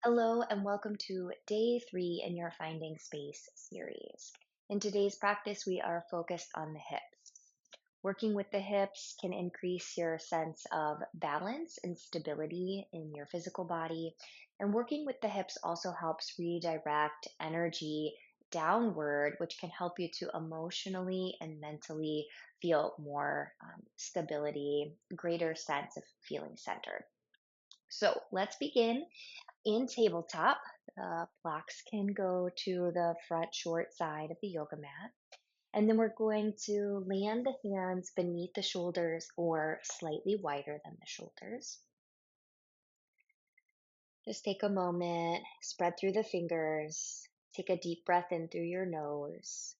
Hello and welcome to day 3 in your Finding Space series. In today's practice, we are focused on the hips. Working with the hips can increase your sense of balance and stability in your physical body. And working with the hips also helps redirect energy downward, which can help you to emotionally and mentally feel more stability, greater sense of feeling centered. So let's begin in tabletop. The blocks can go to the front short side of the yoga mat. And then we're going to land the hands beneath the shoulders or slightly wider than the shoulders. Just take a moment, spread through the fingers, take a deep breath in through your nose.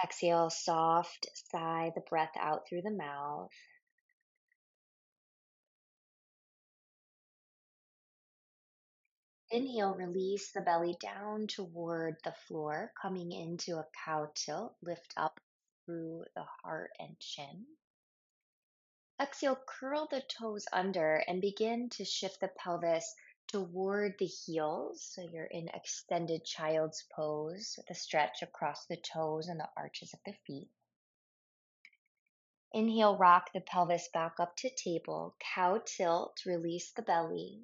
Exhale, soft sigh the breath out through the mouth. Inhale, release the belly down toward the floor, coming into a cow tilt. Lift up through the heart and chin. Exhale, curl the toes under and begin to shift the pelvis toward the heels. So you're in extended child's pose with a stretch across the toes and the arches of the feet. Inhale, rock the pelvis back up to table. Cow tilt, release the belly.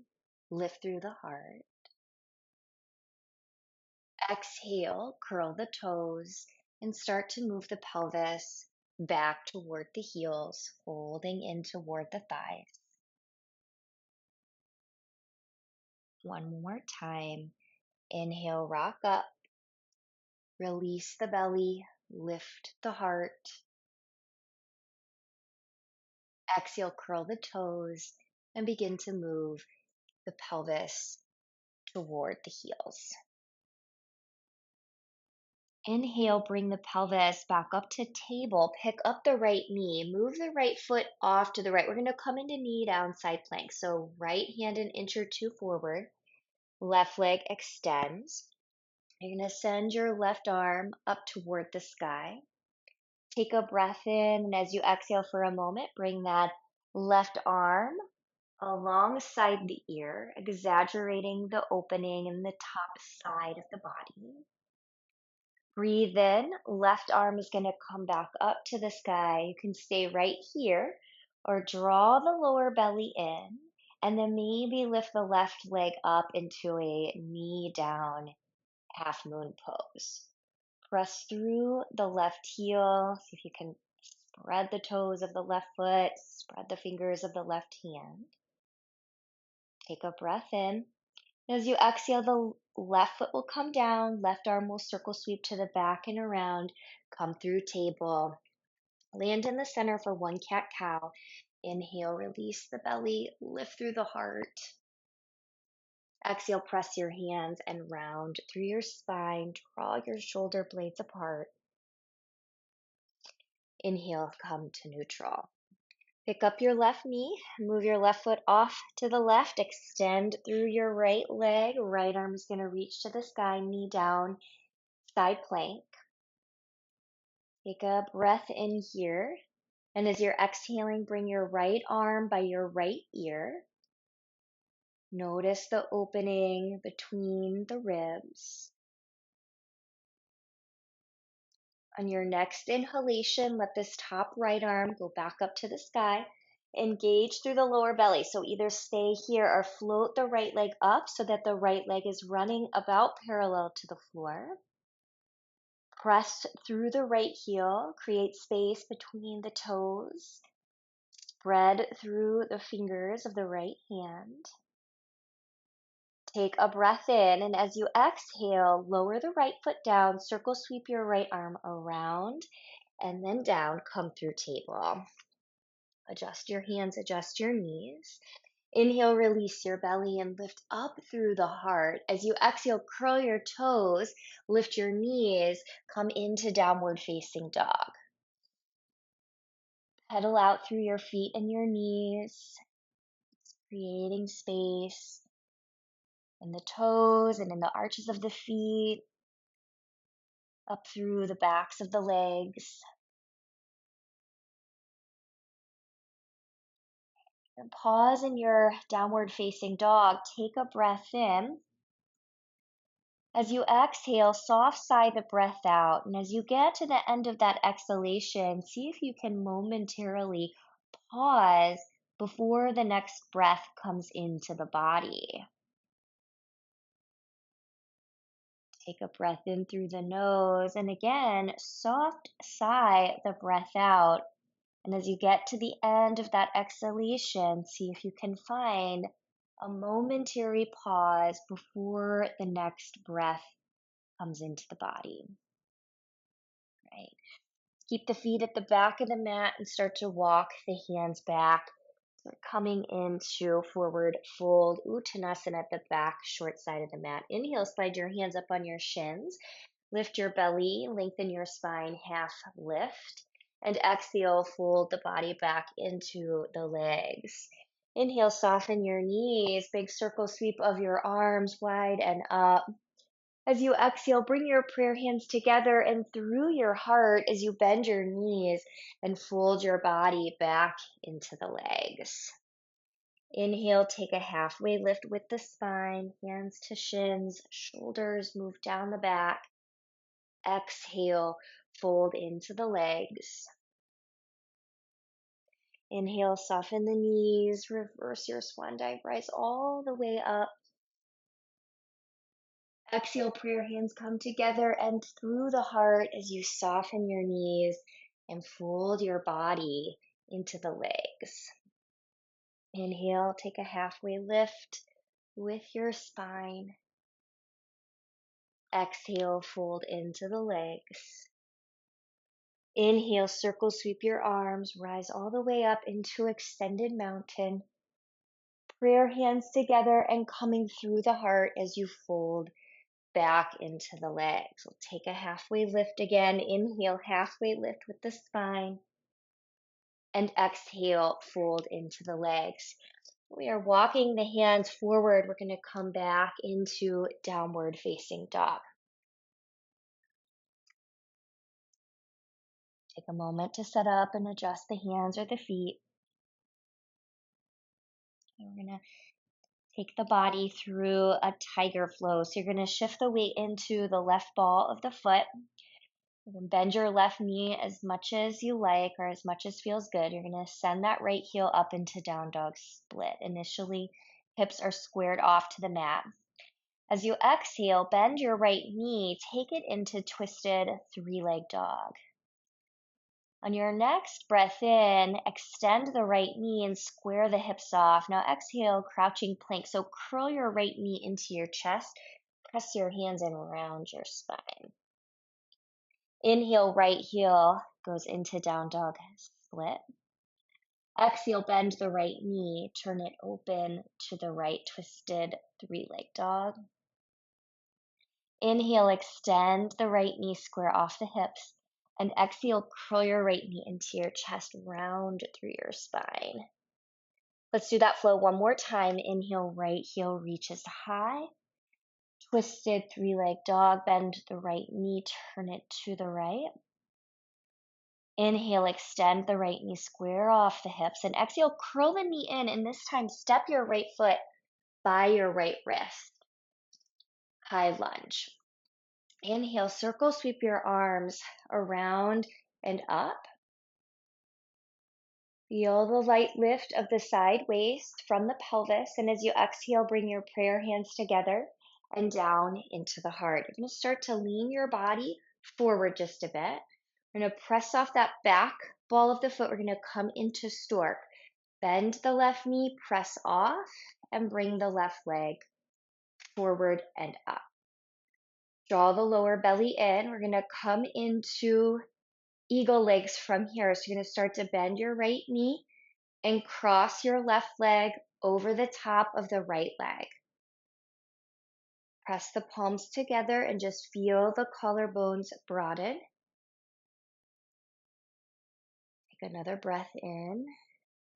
Lift through the heart. Exhale, curl the toes and start to move the pelvis back toward the heels, folding in toward the thighs. One more time. Inhale, rock up. Release the belly, lift the heart. Exhale, curl the toes and begin to move the pelvis toward the heels. Inhale, bring the pelvis back up to table. Pick up the right knee. Move the right foot off to the right. We're going to come into knee down side plank. So right hand an inch or two forward. Left leg extends. You're going to send your left arm up toward the sky. Take a breath in, and as you exhale for a moment, bring that left arm alongside the ear, exaggerating the opening in the top side of the body. Breathe in, left arm is going to come back up to the sky. You can stay right here or draw the lower belly in and then maybe lift the left leg up into a knee down half moon pose. Press through the left heel. See if you can spread the toes of the left foot, spread the fingers of the left hand. Take a breath in. As you exhale, the left foot will come down, left arm will circle sweep to the back and around, come through table. Land in the center for one cat-cow. Inhale, release the belly, lift through the heart. Exhale, press your hands and round through your spine. Draw your shoulder blades apart. Inhale, come to neutral. Pick up your left knee, move your left foot off to the left, extend through your right leg. Right arm is going to reach to the sky, knee down, side plank. Take a breath in here. And as you're exhaling, bring your right arm by your right ear. Notice the opening between the ribs. On your next inhalation, let this top right arm go back up to the sky. Engage through the lower belly. So either stay here or float the right leg up so that the right leg is running about parallel to the floor. Press through the right heel. Create space between the toes. Spread through the fingers of the right hand. Take a breath in, and as you exhale, lower the right foot down, circle sweep your right arm around, and then down, come through table. Adjust your hands, adjust your knees. Inhale, release your belly and lift up through the heart. As you exhale, curl your toes, lift your knees, come into downward facing dog. Pedal out through your feet and your knees, creating space in the toes and in the arches of the feet, up through the backs of the legs. And pause in your downward facing dog. Take a breath in. As you exhale, soft sigh the breath out. And as you get to the end of that exhalation, see if you can momentarily pause before the next breath comes into the body. Take a breath in through the nose. And again, soft sigh the breath out. And as you get to the end of that exhalation, see if you can find a momentary pause before the next breath comes into the body. Right. Keep the feet at the back of the mat and start to walk the hands back. So we're coming into forward fold Uttanasana at the back, short side of the mat. Inhale, slide your hands up on your shins. Lift your belly, lengthen your spine, half lift. And exhale, fold the body back into the legs. Inhale, soften your knees, big circle sweep of your arms wide and up. As you exhale, bring your prayer hands together and through your heart as you bend your knees and fold your body back into the legs. Inhale, take a halfway lift with the spine, hands to shins, shoulders move down the back. Exhale, fold into the legs. Inhale, soften the knees, reverse your swan dive, rise all the way up. Exhale, prayer hands come together and through the heart as you soften your knees and fold your body into the legs. Inhale, take a halfway lift with your spine. Exhale, fold into the legs. Inhale, circle sweep your arms, rise all the way up into extended mountain. Prayer hands together and coming through the heart as you fold back into the legs. We'll take a halfway lift again. Inhale, halfway lift with the spine. And exhale, fold into the legs. We are walking the hands forward. We're going to come back into downward facing dog. Take a moment to set up and adjust the hands or the feet. And we're going to take the body through a tiger flow. So you're going to shift the weight into the left ball of the foot. You can bend your left knee as much as you like or as much as feels good. You're going to send that right heel up into down dog split. Initially, hips are squared off to the mat. As you exhale, bend your right knee, take it into twisted three-leg dog. On your next breath in, extend the right knee and square the hips off. Now exhale, crouching plank. So curl your right knee into your chest. Press your hands in around your spine. Inhale, right heel goes into down dog split. Exhale, bend the right knee, turn it open to the right, twisted three-leg dog. Inhale, extend the right knee, square off the hips. And exhale, curl your right knee into your chest, round through your spine. Let's do that flow one more time. Inhale, right heel reaches high. Twisted three-leg dog, bend the right knee, turn it to the right. Inhale, extend the right knee, square off the hips. And exhale, curl the knee in. And this time, step your right foot by your right wrist. High lunge. Inhale, circle sweep your arms around and up. Feel the light lift of the side waist from the pelvis. And as you exhale, bring your prayer hands together and down into the heart. You're going to start to lean your body forward just a bit. We're going to press off that back ball of the foot. We're going to come into stork. Bend the left knee, press off, and bring the left leg forward and up. Draw the lower belly in. We're going to come into eagle legs from here. So you're going to start to bend your right knee and cross your left leg over the top of the right leg. Press the palms together and just feel the collarbones broaden. Take another breath in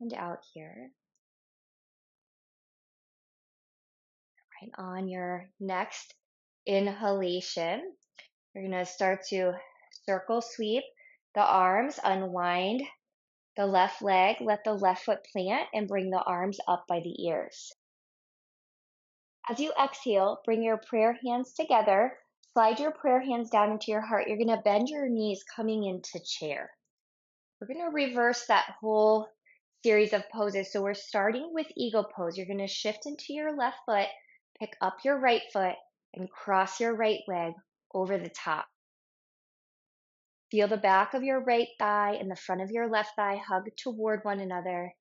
and out here. Right on your next inhalation, you're going to start to circle sweep the arms, unwind The left leg, let the left foot plant and bring the arms up by the ears. As you exhale, bring your prayer hands together. Slide your prayer hands down into your heart. You're going to bend your knees coming into chair. We're going to reverse that whole series of poses. So we're starting with eagle pose. You're going to shift into your left foot, pick up your right foot, and cross your right leg over the top. Feel the back of your right thigh and the front of your left thigh hug toward one another.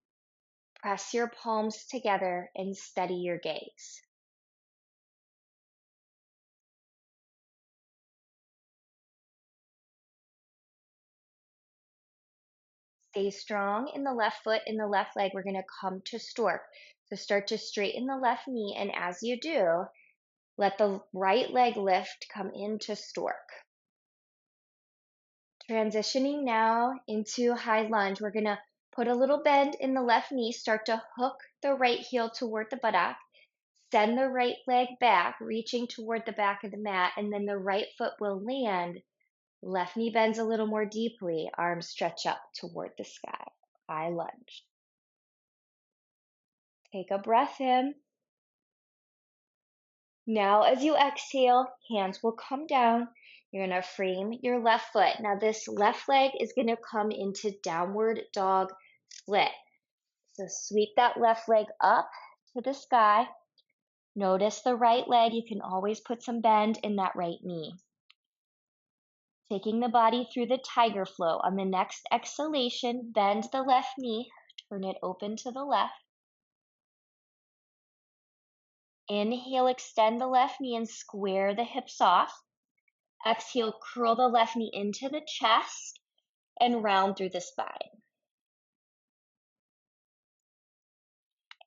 Press your palms together and steady your gaze. Stay strong in the left foot, in the left leg. We're going to come to stork. So start to straighten the left knee, and as you do, let the right leg lift, come into stork. Transitioning now into high lunge. We're going to put a little bend in the left knee, start to hook the right heel toward the buttock, send the right leg back, reaching toward the back of the mat, and then the right foot will land. Left knee bends a little more deeply, arms stretch up toward the sky. High lunge. Take a breath in. Now, as you exhale, hands will come down. You're going to frame your left foot. Now, this left leg is going to come into downward dog split. So sweep that left leg up to the sky. Notice the right leg. You can always put some bend in that right knee. Taking the body through the tiger flow. On the next exhalation, bend the left knee. Turn it open to the left. Inhale, extend the left knee and square the hips off. Exhale, curl the left knee into the chest and round through the spine.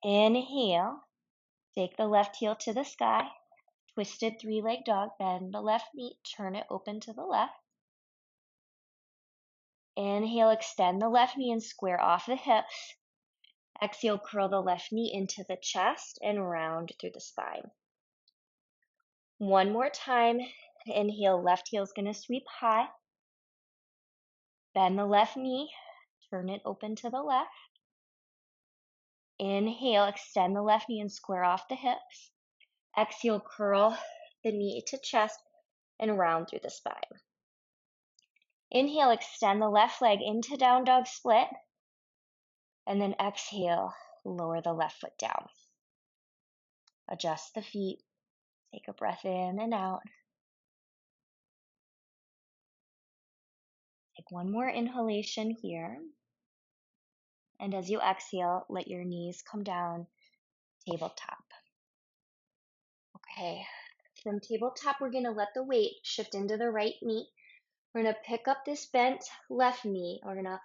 Inhale, take the left heel to the sky. Twisted three-leg dog, bend the left knee, turn it open to the left. Inhale, extend the left knee and square off the hips. Exhale, curl the left knee into the chest and round through the spine. One more time. Inhale, left heel is going to sweep high. Bend the left knee, turn it open to the left. Inhale, extend the left knee and square off the hips. Exhale, curl the knee to chest and round through the spine. Inhale, extend the left leg into down dog split. And then exhale, lower the left foot down. Adjust the feet. Take a breath in and out. Take one more inhalation here. And as you exhale, let your knees come down, tabletop. Okay, from tabletop, we're going to let the weight shift into the right knee. We're going to pick up this bent left knee. We're going to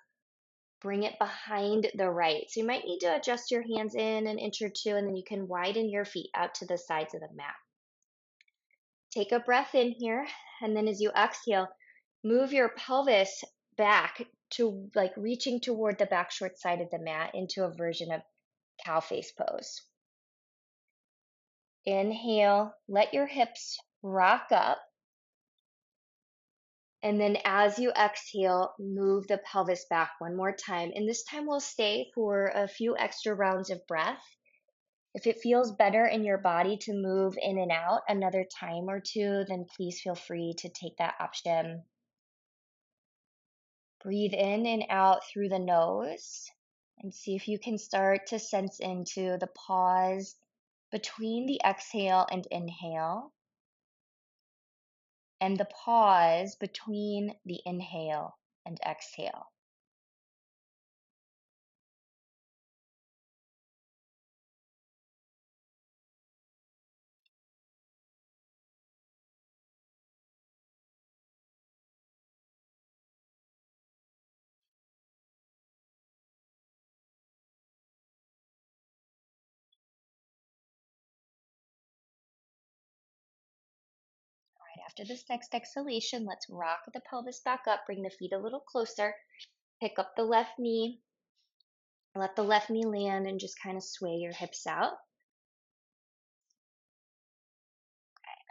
bring it behind the right. So you might need to adjust your hands in an inch or two, and then you can widen your feet out to the sides of the mat. Take a breath in here, and then as you exhale, move your pelvis back to like reaching toward the back short side of the mat into a version of cow face pose. Inhale, let your hips rock up. And then as you exhale, move the pelvis back one more time. And this time we'll stay for a few extra rounds of breath. If it feels better in your body to move in and out another time or two, then please feel free to take that option. Breathe in and out through the nose and see if you can start to sense into the pause between the exhale and inhale, and the pause between the inhale and exhale. Right after this next exhalation, let's rock the pelvis back up, bring the feet a little closer, pick up the left knee, let the left knee land and just kind of sway your hips out.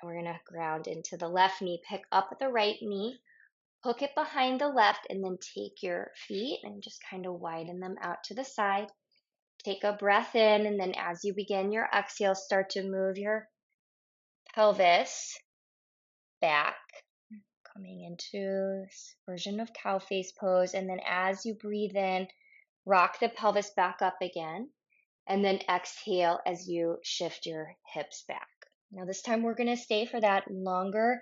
And we're going to ground into the left knee, pick up the right knee, Hook it behind the left and then take your feet and just kind of widen them out to the side. Take a breath in, and then as you begin your exhale, start to move your pelvis back, coming into this version of cow face pose. And then as you breathe in, rock the pelvis back up again. And then exhale as you shift your hips back. Now this time we're going to stay for that longer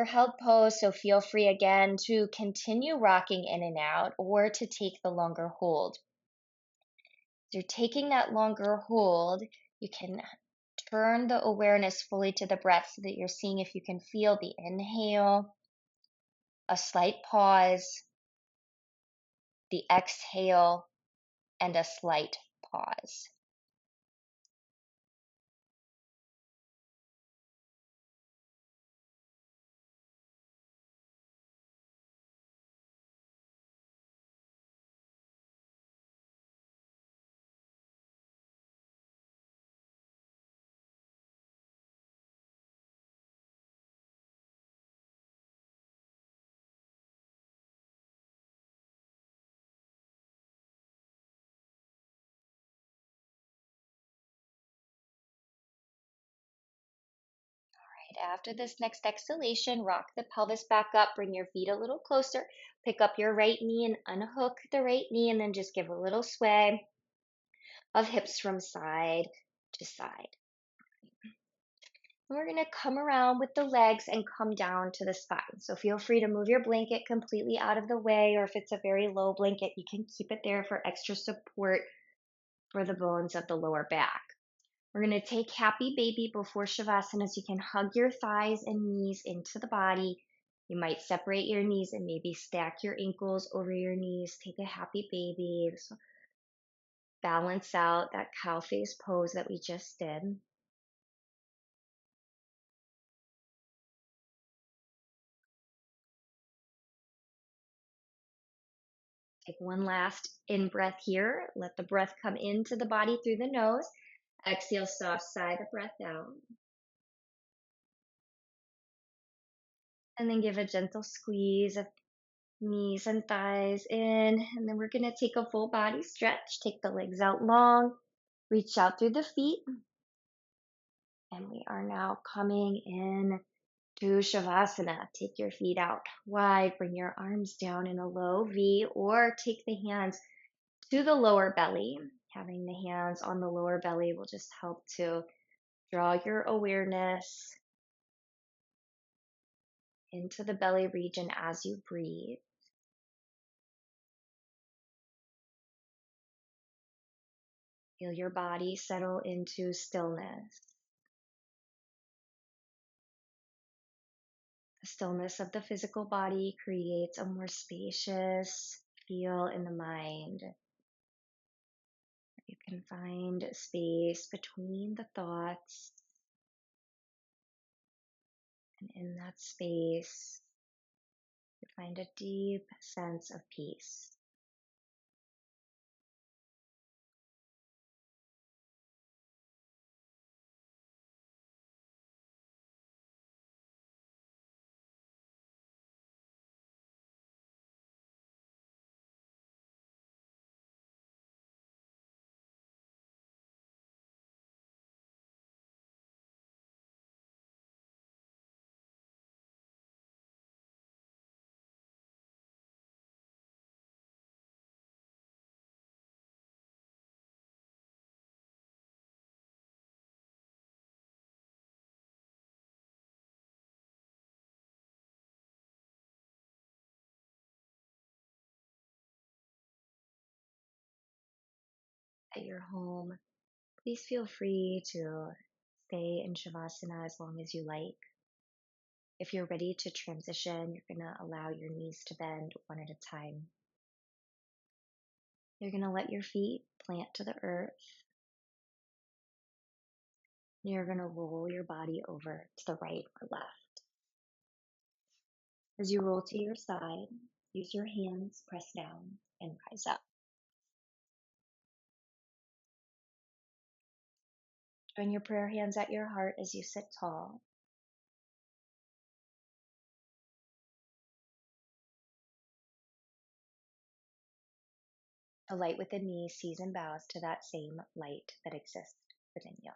held pose. So feel free again to continue rocking in and out or to take the longer hold. As you're taking that longer hold, you can turn the awareness fully to the breath so that you're seeing if you can feel the inhale, a slight pause, the exhale, and a slight pause. After this next exhalation, rock the pelvis back up, bring your feet a little closer, pick up your right knee and unhook the right knee, and then just give a little sway of hips from side to side. And we're going to come around with the legs and come down to the spine. So feel free to move your blanket completely out of the way, or if it's a very low blanket, you can keep it there for extra support for the bones of the lower back. We're going to take happy baby before Shavasana, so you can hug your thighs and knees into the body. You might separate your knees and maybe stack your ankles over your knees. Take a happy baby. So balance out that cow face pose that we just did. Take one last in breath here. Let the breath come into the body through the nose. Exhale, soft sigh the breath out. And then give a gentle squeeze of knees and thighs in. And then we're going to take a full body stretch. Take the legs out long. Reach out through the feet. And we are now coming in to Shavasana. Take your feet out wide. Bring your arms down in a low V, or take the hands to the lower belly. Having the hands on the lower belly will just help to draw your awareness into the belly region as you breathe. Feel your body settle into stillness. The stillness of the physical body creates a more spacious feel in the mind. You can find space between the thoughts, and in that space, you find a deep sense of peace. At your home, please feel free to stay in Shavasana as long as you like. If you're ready to transition, you're going to allow your knees to bend one at a time. You're going to let your feet plant to the earth. You're going to roll your body over to the right or left. As you roll to your side, use your hands, press down, and rise up. Join your prayer hands at your heart as you sit tall. The light within me sees and bows to that same light that exists within you.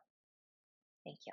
Thank you.